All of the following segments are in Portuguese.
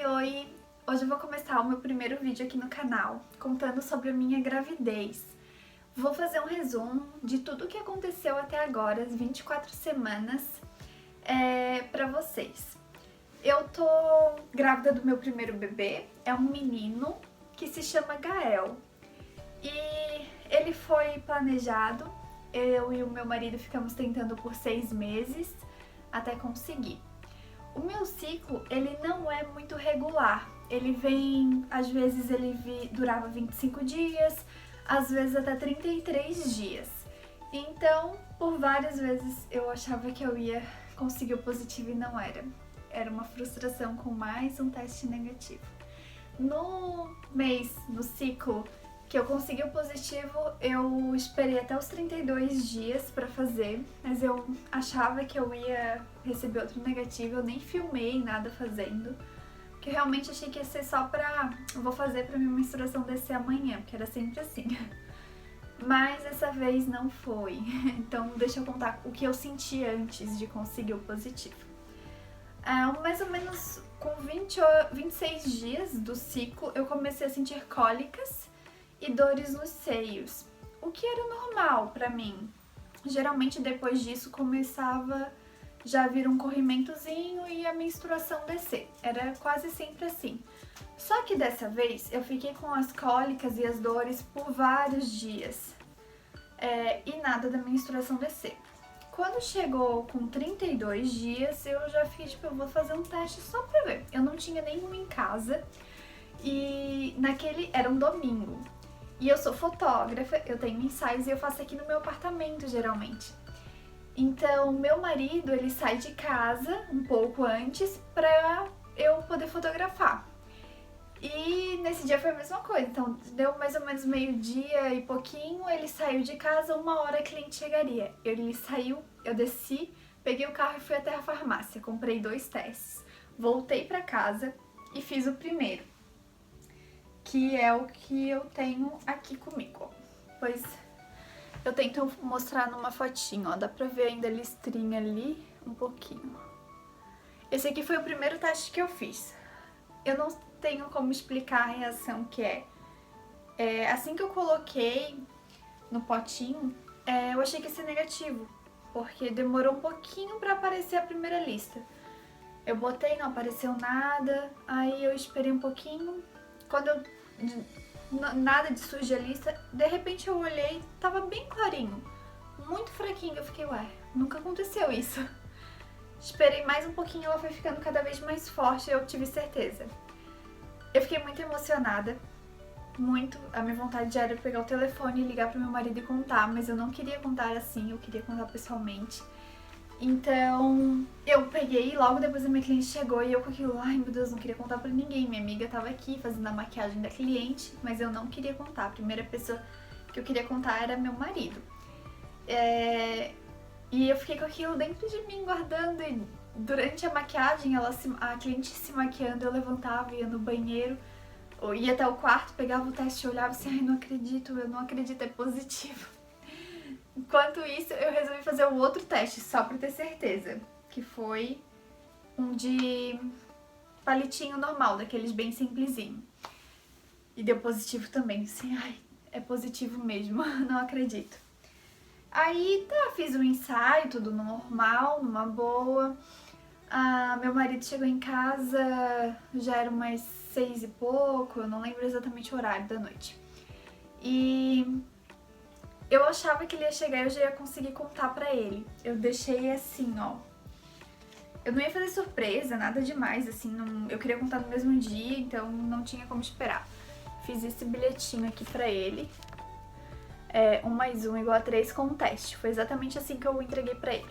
Oi! Hoje eu vou começar o meu primeiro vídeo aqui no canal, contando sobre a minha gravidez. Vou fazer um resumo de tudo o que aconteceu até agora, as 24 semanas, pra vocês. Eu tô grávida do meu primeiro bebê, é um menino que se chama Gael. E ele foi planejado, eu e o meu marido ficamos tentando por 6 meses até conseguir. O meu ciclo, ele não é muito regular. Ele vem, às vezes durava 25 dias, às vezes até 33 dias. Então, por várias vezes eu achava que eu ia conseguir o positivo e não era. Era uma frustração com mais um teste negativo. No ciclo que eu consegui o positivo, eu esperei até os 32 dias pra fazer, mas eu achava que eu ia receber outro negativo, eu nem filmei nada fazendo, porque eu realmente achei que ia ser só eu vou fazer pra minha menstruação descer amanhã, porque era sempre assim. Mas dessa vez não foi, então deixa eu contar o que eu senti antes de conseguir o positivo. Mais ou menos com 26 dias do ciclo, eu comecei a sentir cólicas e dores nos seios, o que era normal pra mim. Geralmente depois disso começava já a vir um corrimentozinho e a menstruação descer, era quase sempre assim. Só que dessa vez eu fiquei com as cólicas e as dores por vários dias e nada da menstruação descer. Quando chegou com 32 dias, eu já fiquei tipo, eu vou fazer um teste só pra ver. Eu não tinha nenhum em casa e era um domingo. E eu sou fotógrafa, eu tenho ensaios e eu faço aqui no meu apartamento, geralmente. Então, meu marido, ele sai de casa um pouco antes pra eu poder fotografar. E nesse dia foi a mesma coisa, então deu mais ou menos meio-dia e pouquinho, ele saiu de casa, 1 hora a cliente chegaria. Ele saiu, eu desci, peguei o carro e fui até a farmácia, comprei 2 testes. Voltei pra casa e fiz o primeiro, que é o que eu tenho aqui comigo. Pois eu tento mostrar numa fotinho, ó, dá pra ver ainda a listrinha ali, um pouquinho. Esse aqui foi o primeiro teste que eu fiz. Eu não tenho como explicar a reação que é. Assim que eu coloquei no potinho, eu achei que ia ser negativo, porque demorou um pouquinho pra aparecer a primeira lista. Eu botei, não apareceu nada, aí eu esperei um pouquinho, nada de suja a lista, de repente eu olhei, tava bem clarinho, muito fraquinho, eu fiquei, ué, nunca aconteceu isso. Esperei mais um pouquinho, ela foi ficando cada vez mais forte e eu tive certeza. Eu fiquei muito emocionada, muito, a minha vontade já era pegar o telefone e ligar pro meu marido e contar, mas eu não queria contar assim, eu queria contar pessoalmente. Então, eu peguei, logo depois a minha cliente chegou e eu com aquilo, ai meu Deus, não queria contar pra ninguém. Minha amiga tava aqui fazendo a maquiagem da cliente, mas eu não queria contar. A primeira pessoa que eu queria contar era meu marido. E eu fiquei com aquilo dentro de mim, guardando, e durante a maquiagem, a cliente se maquiando, eu levantava, ia no banheiro, ou ia até o quarto, pegava o teste e olhava assim, ai, eu não acredito, é positivo. Enquanto isso, eu resolvi fazer o outro teste, só pra ter certeza, que foi um de palitinho normal, daqueles bem simplesinho. E deu positivo também, assim, ai, é positivo mesmo, não acredito. Aí, tá, fiz um ensaio, tudo normal, numa boa. Meu marido chegou em casa, já era umas 6 e pouco, eu não lembro exatamente o horário da noite. E eu achava que ele ia chegar e eu já ia conseguir contar pra ele. Eu deixei assim, ó. Eu não ia fazer surpresa, nada demais, assim, eu queria contar no mesmo dia, então não tinha como esperar. Fiz esse bilhetinho aqui pra ele. 1 mais 1 igual a 3 com um teste. Foi exatamente assim que eu entreguei pra ele.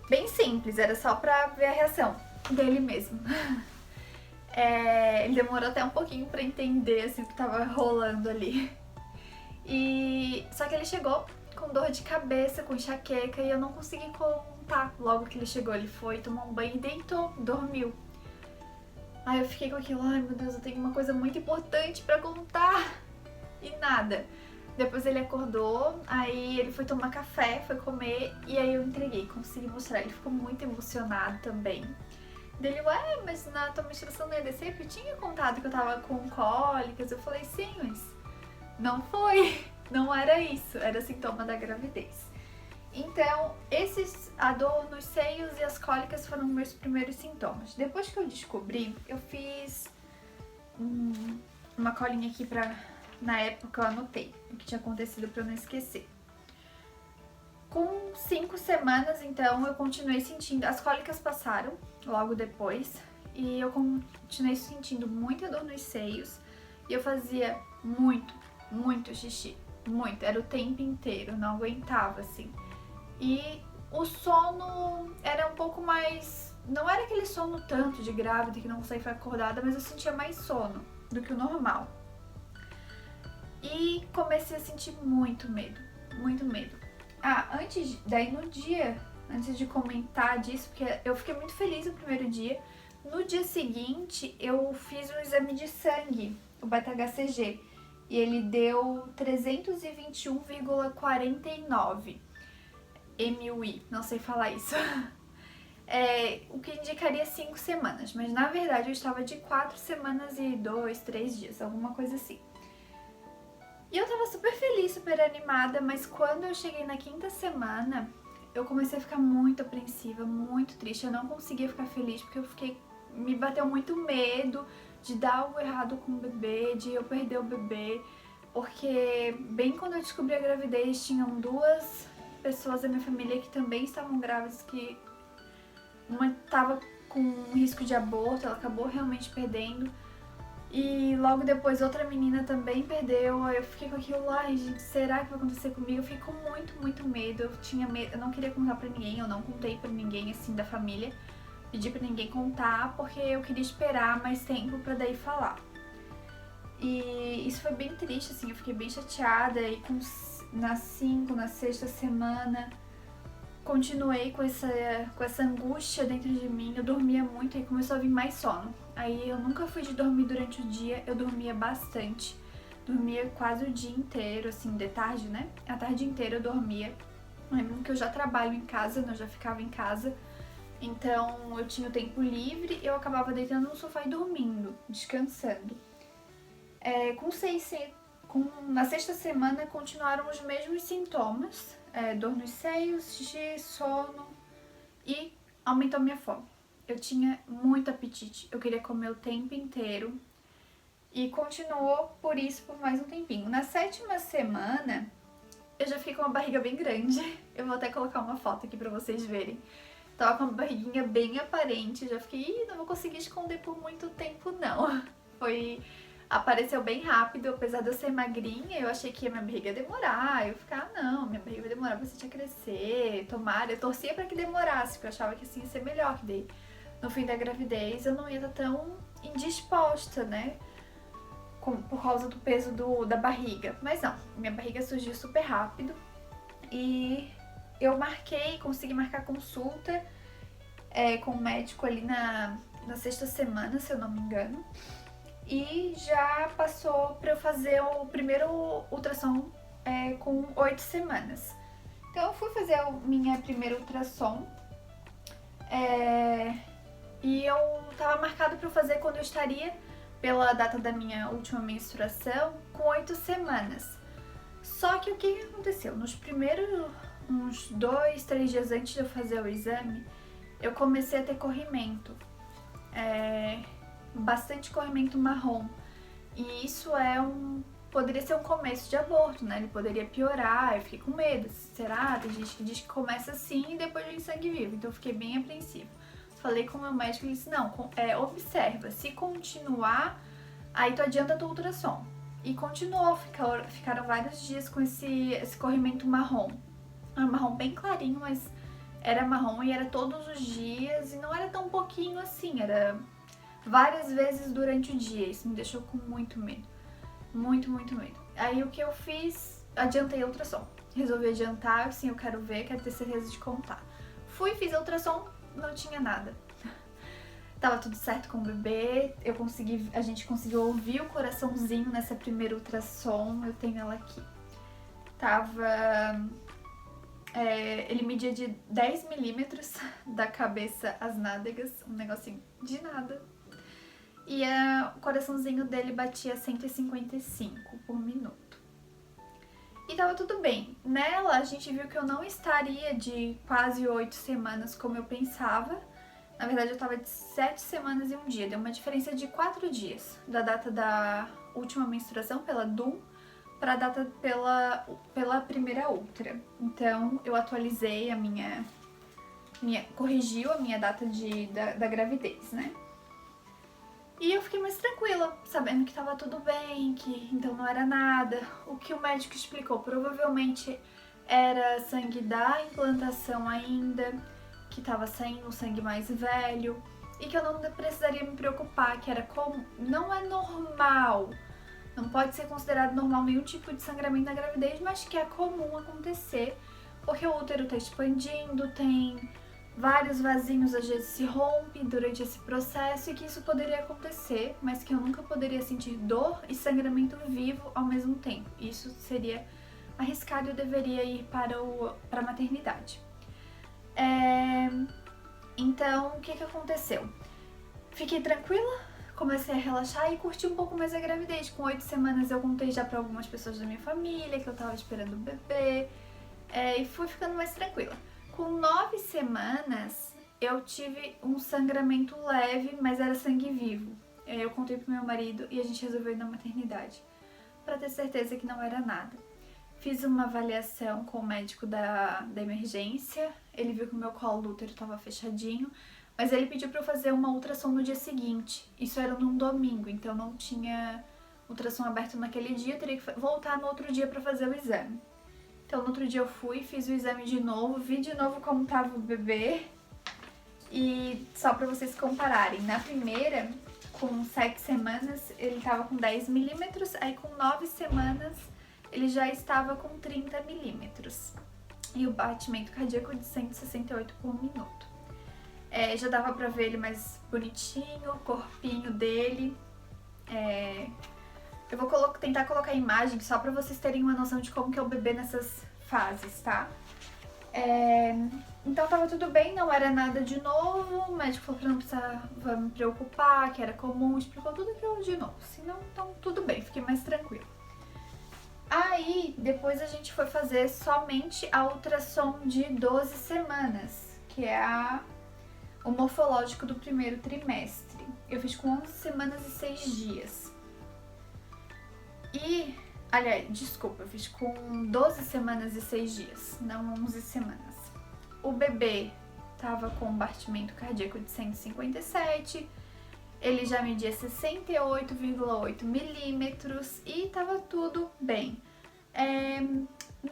Bem simples, era só pra ver a reação dele mesmo. Ele demorou até um pouquinho pra entender assim, o que tava rolando ali. Só que ele chegou com dor de cabeça, com enxaqueca, e eu não consegui contar logo que ele chegou. Ele foi, tomou um banho e deitou, dormiu. Aí eu fiquei com aquilo, ai meu Deus, eu tenho uma coisa muito importante pra contar. E nada. Depois ele acordou, aí ele foi tomar café, foi comer e aí eu entreguei, consegui mostrar. Ele ficou muito emocionado também. Dele, ué, mas na tua menstruação não ia descer? Porque eu tinha contado que eu tava com cólicas. Eu falei, sim, mas não foi. Não era isso, era sintoma da gravidez. Então, a dor nos seios e as cólicas foram meus primeiros sintomas. Depois que eu descobri, eu fiz uma colinha aqui na época eu anotei o que tinha acontecido pra eu não esquecer. Com 5 semanas, então, eu continuei sentindo, as cólicas passaram logo depois, e eu continuei sentindo muita dor nos seios, e eu fazia muito xixi, muito, era o tempo inteiro, não aguentava, assim. E o sono era um pouco mais, não era aquele sono tanto de grávida que não consegue ficar acordada, mas eu sentia mais sono do que o normal. E comecei a sentir muito medo, muito medo. Daí no dia, antes de comentar disso, porque eu fiquei muito feliz no primeiro dia, no dia seguinte eu fiz um exame de sangue, o beta-HCG, e ele deu 321,49 MUI, não sei falar isso. O que indicaria 5 semanas, mas na verdade eu estava de 4 semanas e 2, 3 dias, alguma coisa assim. E eu tava super feliz, super animada, mas quando eu cheguei na 5ª semana, eu comecei a ficar muito apreensiva, muito triste. Eu não conseguia ficar feliz porque me bateu muito medo de dar algo errado com o bebê, de eu perder o bebê. Porque bem quando eu descobri a gravidez, tinham 2 pessoas da minha família que também estavam grávidas, que uma tava com risco de aborto, ela acabou realmente perdendo. E logo depois outra menina também perdeu, aí eu fiquei com aquilo, ai gente, será que vai acontecer comigo? Eu fiquei com muito medo, eu tinha medo, eu não queria contar pra ninguém, eu não contei pra ninguém assim da família, pedi pra ninguém contar porque eu queria esperar mais tempo pra daí falar. E isso foi bem triste, assim, eu fiquei bem chateada e na 6ª semana continuei com essa angústia dentro de mim, eu dormia muito e começou a vir mais sono. Aí eu nunca fui de dormir durante o dia, eu dormia bastante. Dormia quase o dia inteiro, assim, de tarde, né? A tarde inteira eu dormia. Lembro que eu já trabalho em casa, né? Eu já ficava em casa. Então eu tinha o tempo livre e eu acabava deitando no sofá e dormindo, descansando. Na 6ª semana continuaram os mesmos sintomas, dor nos seios, xixi, sono e aumentou minha fome. Eu tinha muito apetite, eu queria comer o tempo inteiro e continuou por isso por mais um tempinho. Na 7ª semana eu já fiquei com uma barriga bem grande, eu vou até colocar uma foto aqui pra vocês verem. Tava com uma barriguinha bem aparente, já fiquei, não vou conseguir esconder por muito tempo não. Apareceu bem rápido, apesar de eu ser magrinha, eu achei que a minha barriga ia demorar. Eu ficava, não, minha barriga vai demorar bastante a crescer, tomara. Eu torcia pra que demorasse, porque eu achava que assim ia ser melhor, que daí no fim da gravidez eu não ia estar tão indisposta, né? Por causa do peso da barriga. Mas não, minha barriga surgiu super rápido e eu consegui marcar consulta com o médico ali na 6ª semana, se eu não me engano. E já passou para eu fazer o primeiro ultrassom com 8 semanas. Então eu fui fazer a minha primeira ultrassom e eu tava marcado para eu fazer quando eu estaria, pela data da minha última menstruação, com 8 semanas. Só que o que aconteceu? Nos primeiros uns 2, 3 dias antes de eu fazer o exame, eu comecei a ter corrimento. Bastante corrimento marrom. E isso poderia ser um começo de aborto, né? Ele poderia piorar, eu fiquei com medo. Será? Tem gente que diz que começa assim e depois vem sangue vivo. Então eu fiquei bem apreensiva. Falei com o meu médico e ele disse, não, observa, se continuar, aí tu adianta tua ultrassom. E continuou, ficaram vários dias com esse corrimento marrom. Era um marrom bem clarinho, mas era marrom e era todos os dias e não era tão pouquinho assim, era várias vezes durante o dia. Isso me deixou com muito medo. Muito medo. Aí o que eu fiz? Adiantei a ultrassom. Resolvi adiantar, assim, eu quero ver, quero ter certeza de contar. Fiz a ultrassom, não tinha nada. Tava tudo certo com o bebê, a gente conseguiu ouvir o coraçãozinho nessa primeira ultrassom, eu tenho ela aqui. Tava Ele media de 10 milímetros da cabeça às nádegas, um negocinho de nada. E o coraçãozinho dele batia 155 por minuto. E tava tudo bem. Nela, a gente viu que eu não estaria de quase 8 semanas como eu pensava. Na verdade, eu tava de 7 semanas e um dia. Deu uma diferença de 4 dias da data da última menstruação, pela DUM, para a data pela primeira ultra. Então, eu atualizei corrigiu a minha data da gravidez, né? E eu fiquei mais tranquila, sabendo que tava tudo bem, que então não era nada. O que o médico explicou, provavelmente era sangue da implantação ainda, que tava saindo um sangue mais velho, e que eu não precisaria me preocupar, que era como não é normal. Não pode ser considerado normal nenhum tipo de sangramento na gravidez, mas que é comum acontecer, porque o útero está expandindo, tem vários vasinhos, às vezes se rompe durante esse processo, e que isso poderia acontecer, mas que eu nunca poderia sentir dor e sangramento vivo ao mesmo tempo. Isso seria arriscado e eu deveria ir para a maternidade. Então, o que aconteceu? Fiquei tranquila, comecei a relaxar e curti um pouco mais a gravidez. Com 8 semanas eu contei já para algumas pessoas da minha família que eu tava esperando o bebê, e fui ficando mais tranquila. Com 9 semanas eu tive um sangramento leve, mas era sangue vivo. Eu contei pro meu marido e a gente resolveu ir na maternidade, para ter certeza que não era nada. Fiz uma avaliação com o médico da emergência, ele viu que o meu colo do útero estava fechadinho, mas ele pediu para eu fazer uma ultrassom no dia seguinte. Isso era num domingo, então não tinha ultrassom aberto naquele dia, eu teria que voltar no outro dia para fazer o exame. Então no outro dia eu fui, fiz o exame de novo, vi de novo como estava o bebê, e só para vocês compararem, na primeira, com 7 semanas, ele estava com 10 milímetros, aí com 9 semanas ele já estava com 30 milímetros. E o batimento cardíaco de 168 por minuto. Já dava pra ver ele mais bonitinho, o corpinho dele. Eu vou tentar colocar a imagem só pra vocês terem uma noção de como que é o bebê nessas fases, tá? Então tava tudo bem, não era nada de novo, o médico falou pra não precisava me preocupar, que era comum, explicou tudo aquilo de novo. Senão, então tudo bem, fiquei mais tranquila. Aí, depois a gente foi fazer somente a ultrassom de 12 semanas, que é o morfológico do primeiro trimestre. Eu fiz com 11 semanas e 6 dias. Eu fiz com 12 semanas e 6 dias, não 11 semanas. O bebê tava com um batimento cardíaco de 157, ele já media 68,8 milímetros e tava tudo bem.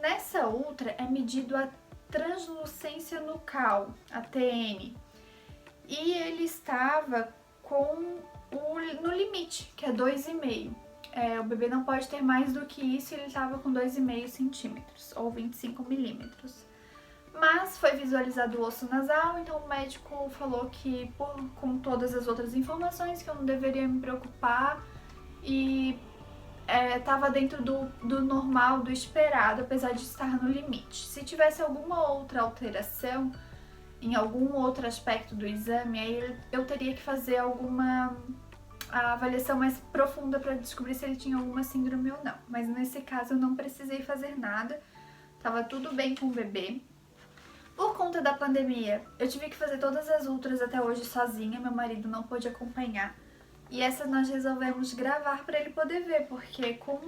Nessa ultra é medido a translucência nucal, a TN, e ele estava no limite, que é 2,5. O bebê não pode ter mais do que isso, ele estava com 2,5 centímetros, ou 25 milímetros. Mas foi visualizado o osso nasal, então o médico falou que, com todas as outras informações, que eu não deveria me preocupar e estava dentro do normal, do esperado, apesar de estar no limite. Se tivesse alguma outra alteração em algum outro aspecto do exame, aí eu teria que fazer a avaliação mais profunda para descobrir se ele tinha alguma síndrome ou não. Mas nesse caso eu não precisei fazer nada, estava tudo bem com o bebê. Por conta da pandemia, eu tive que fazer todas as ultras até hoje sozinha, meu marido não pôde acompanhar. E essa nós resolvemos gravar para ele poder ver, porque com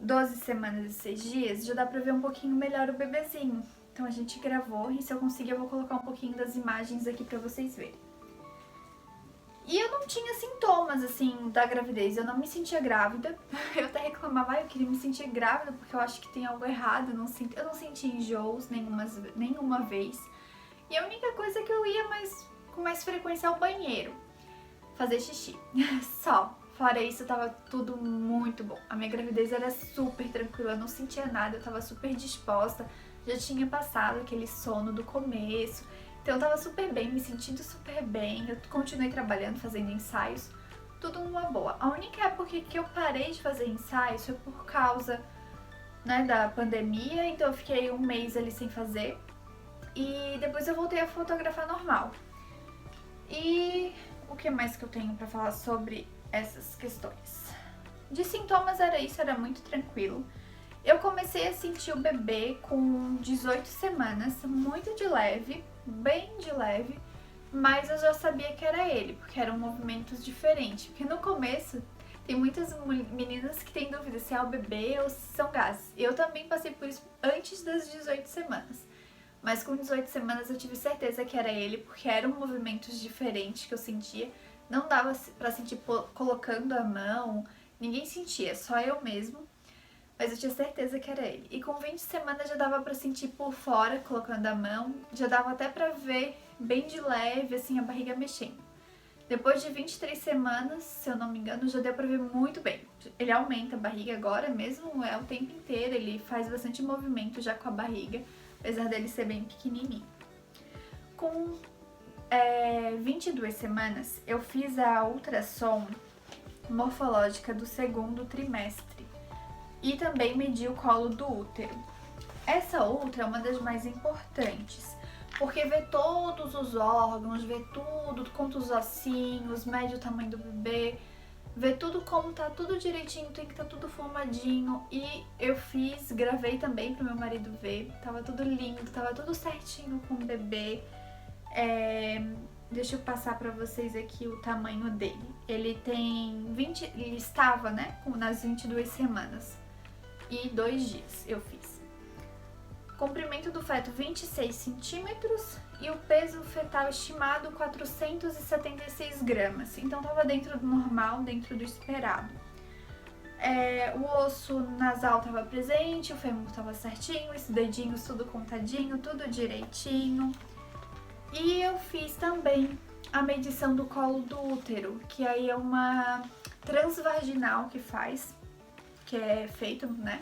12 semanas e 6 dias já dá pra ver um pouquinho melhor o bebezinho. Então a gente gravou e se eu conseguir eu vou colocar um pouquinho das imagens aqui pra vocês verem. E eu não tinha sintomas, assim, da gravidez, eu não me sentia grávida. Eu até reclamava, eu queria me sentir grávida porque eu acho que tem algo errado, eu não senti enjoos nenhuma vez. E a única coisa é que eu ia com mais frequência ao banheiro fazer xixi, só. Fora isso, tava tudo muito bom. A minha gravidez era super tranquila, eu não sentia nada, eu tava super disposta. Já tinha passado aquele sono do começo, então eu tava super bem, me sentindo super bem. Eu continuei trabalhando, fazendo ensaios, tudo numa boa. A única época que eu parei de fazer ensaios foi por causa né, da pandemia, então eu fiquei um mês ali sem fazer. E depois eu voltei a fotografar normal. E o que mais que eu tenho pra falar sobre essas questões? De sintomas era isso, era muito tranquilo. Eu comecei a sentir o bebê com 18 semanas, muito de leve, bem de leve, mas eu já sabia que era ele, porque eram movimentos diferentes. Porque no começo tem muitas meninas que têm dúvida se é o bebê ou se são gases. Eu também passei por isso antes das 18 semanas. Mas com 18 semanas eu tive certeza que era ele, porque eram movimentos diferentes que eu sentia. Não dava pra sentir colocando a mão, ninguém sentia, só eu mesmo. Mas eu tinha certeza que era ele. E com 20 semanas já dava pra sentir por fora, colocando a mão. Já dava até pra ver bem de leve, assim, a barriga mexendo. Depois de 23 semanas, se eu não me engano, já deu pra ver muito bem. Ele aumenta a barriga agora mesmo, é o tempo inteiro. Ele faz bastante movimento já com a barriga, apesar dele ser bem pequenininho. Com 22 semanas, eu fiz a ultrassom morfológica do segundo trimestre. E também medi o colo do útero. Essa ultra é uma das mais importantes, porque vê todos os órgãos, vê tudo, conta os ossinhos, mede o tamanho do bebê, vê tudo como tá tudo direitinho, tem que estar tudo formadinho. E eu gravei também pro meu marido ver, tava tudo lindo, tava tudo certinho com o bebê. Deixa eu passar pra vocês aqui o tamanho dele. Ele estava, né, nas 22 semanas. E 2 dias eu fiz. Comprimento do feto 26 centímetros e o peso fetal estimado 476 gramas. Então tava dentro do normal, dentro do esperado. O osso nasal tava presente, o fêmur tava certinho, os dedinhos tudo contadinho, tudo direitinho. E eu fiz também a medição do colo do útero, que aí é uma transvaginal que é feito, né,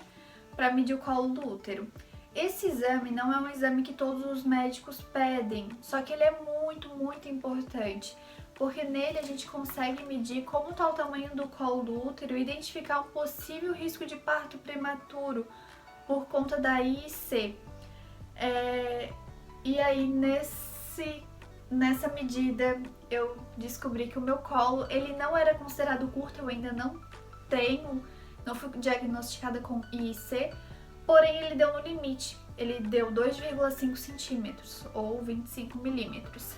para medir o colo do útero. Esse exame não é um exame que todos os médicos pedem, só que ele é muito, muito importante, porque nele a gente consegue medir como está o tamanho do colo do útero e identificar um possível risco de parto prematuro por conta da IIC. E aí nessa medida eu descobri que o meu colo ele não era considerado curto, eu ainda não fui diagnosticada com IIC, porém ele deu no limite, ele deu 2,5 centímetros ou 25 milímetros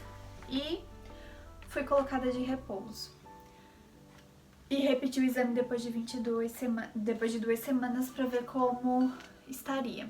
e fui colocada de repouso. E repeti o exame depois de 2 semanas para ver como estaria.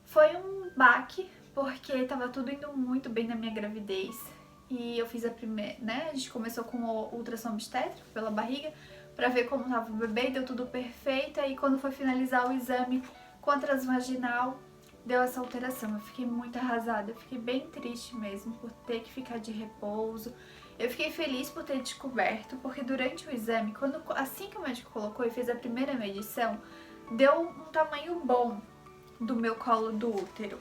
Foi um baque, porque estava tudo indo muito bem na minha gravidez e eu fiz a primeira, né, a gente começou com o ultrassom obstétrico pela barriga, pra ver como tava o bebê, deu tudo perfeito. Aí quando foi finalizar o exame com a transvaginal, deu essa alteração. Eu fiquei muito arrasada, eu fiquei bem triste mesmo por ter que ficar de repouso. Eu fiquei feliz por ter descoberto, porque durante o exame, assim que o médico colocou e fez a primeira medição, deu um tamanho bom do meu colo do útero.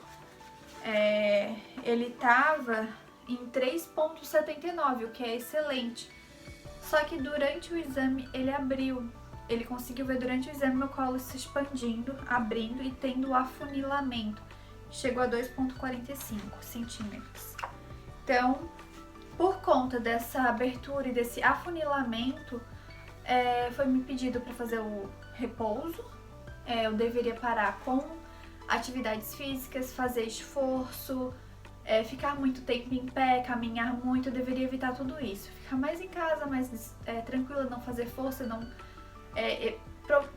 Ele tava em 3,79, o que é excelente. Só que durante o exame ele abriu. Ele conseguiu ver durante o exame meu colo se expandindo, abrindo e tendo afunilamento. Chegou a 2,45 centímetros. Então, por conta dessa abertura e desse afunilamento, foi me pedido para fazer o repouso. Eu deveria parar com atividades físicas, fazer esforço, ficar muito tempo em pé, caminhar muito. Eu deveria evitar tudo isso. Ficar mais em casa, mais tranquila, não fazer força,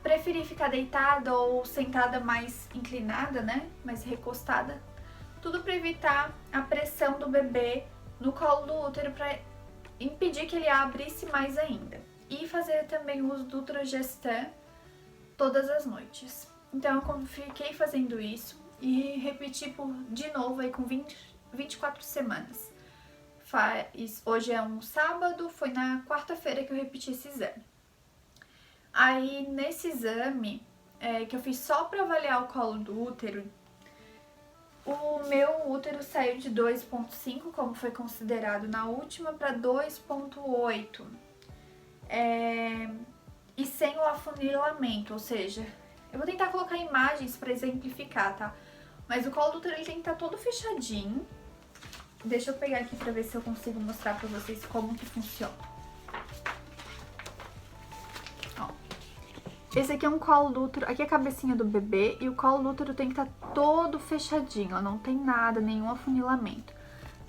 preferir ficar deitada ou sentada mais inclinada, né? Mais recostada. Tudo para evitar a pressão do bebê no colo do útero, para impedir que ele abrisse mais ainda. E fazer também o uso do Trogestan todas as noites. Então eu fiquei fazendo isso e repeti de novo aí com 24 semanas. Hoje é um sábado, foi na quarta-feira que eu repeti esse exame. Aí nesse exame, que eu fiz só para avaliar o colo do útero, o meu útero saiu de 2,5, como foi considerado na última, para 2,8. E sem o afunilamento, ou seja, Eu vou tentar colocar imagens pra exemplificar, tá? Mas o colo do útero ele tem que estar todo fechadinho. Deixa eu pegar aqui pra ver se eu consigo mostrar pra vocês como que funciona. Ó. Esse aqui é um colo do útero, aqui é a cabecinha do bebê e o colo do útero tem que estar todo fechadinho, ó, não tem nada, nenhum afunilamento.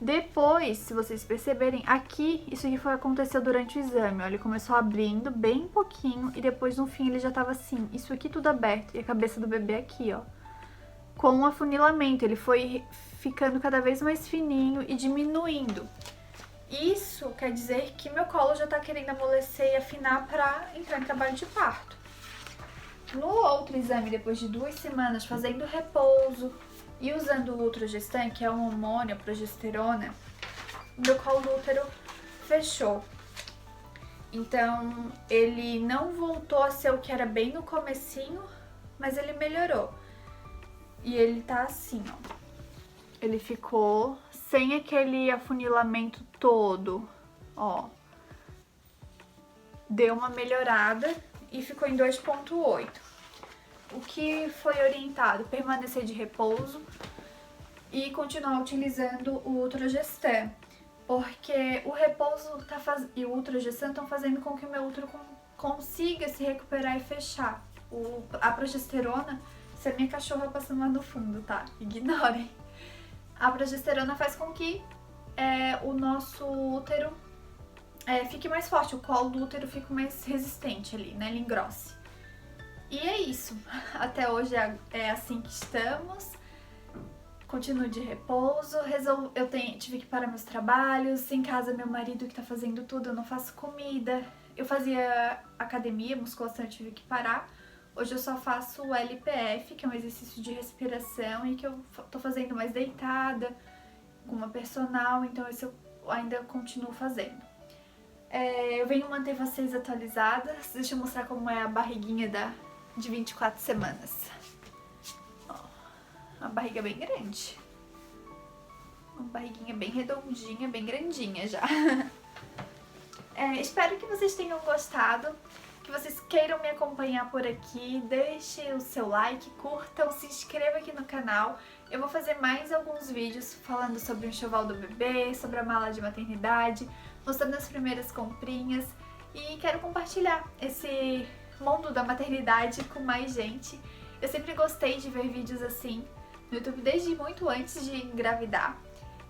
Depois, se vocês perceberem, aqui, isso aqui aconteceu durante o exame, ó, ele começou abrindo bem pouquinho e depois no fim ele já tava assim, isso aqui tudo aberto e a cabeça do bebê aqui, ó. Com o afunilamento, ele foi ficando cada vez mais fininho e diminuindo. Isso quer dizer que meu colo já tá querendo amolecer e afinar pra entrar em trabalho de parto. No outro exame, depois de 2 semanas fazendo repouso e usando o Ultragestan, que é um hormônio, a progesterona, meu colo do útero fechou. Então, ele não voltou a ser o que era bem no comecinho, mas ele melhorou. E ele tá assim, ó. Ele ficou sem aquele afunilamento todo, ó. Deu uma melhorada e ficou em 2,8. O que foi orientado? Permanecer de repouso e continuar utilizando o Ultragestan. Porque o repouso e o Ultragestan estão fazendo com que o meu útero consiga se recuperar e fechar. A progesterona, isso é minha cachorra passando lá no fundo, tá? Ignorem. A progesterona faz com que o nosso útero fique mais forte, o colo do útero fique mais resistente ali, né? Ele engrosse. E é isso. Até hoje é assim que estamos. Continuo de repouso. Eu tive que parar meus trabalhos. Em casa, meu marido que tá fazendo tudo, eu não faço comida. Eu fazia academia, musculação, eu tive que parar. Hoje eu só faço o LPF, que é um exercício de respiração e que eu tô fazendo mais deitada, com uma personal, então isso eu ainda continuo fazendo. Eu venho manter vocês atualizadas. Deixa eu mostrar como é a barriguinha de 24 semanas. Ó, uma barriga bem grande. Uma barriguinha bem redondinha, bem grandinha já. Espero que vocês tenham gostado, que vocês queiram me acompanhar por aqui. Deixe o seu like, curtam, se inscreva aqui no canal. Eu vou fazer mais alguns vídeos falando sobre o enxoval do bebê, sobre a mala de maternidade, mostrando as primeiras comprinhas e quero compartilhar esse mundo da maternidade com mais gente. Eu sempre gostei de ver vídeos assim no YouTube desde muito antes de engravidar.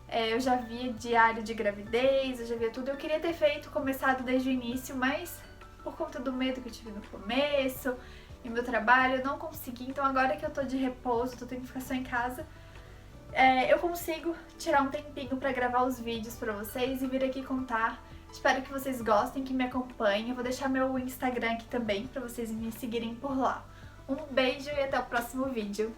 Eu já via diário de gravidez, eu já via tudo. Eu queria ter começado desde o início, mas por conta do medo que eu tive no começo e meu trabalho, eu não consegui. Então agora que eu tô de repouso, tô tendo que ficar só em casa, eu consigo tirar um tempinho pra gravar os vídeos pra vocês e vir aqui contar. Espero que vocês gostem, que me acompanhem. Eu vou deixar meu Instagram aqui também pra vocês me seguirem por lá. Um beijo e até o próximo vídeo.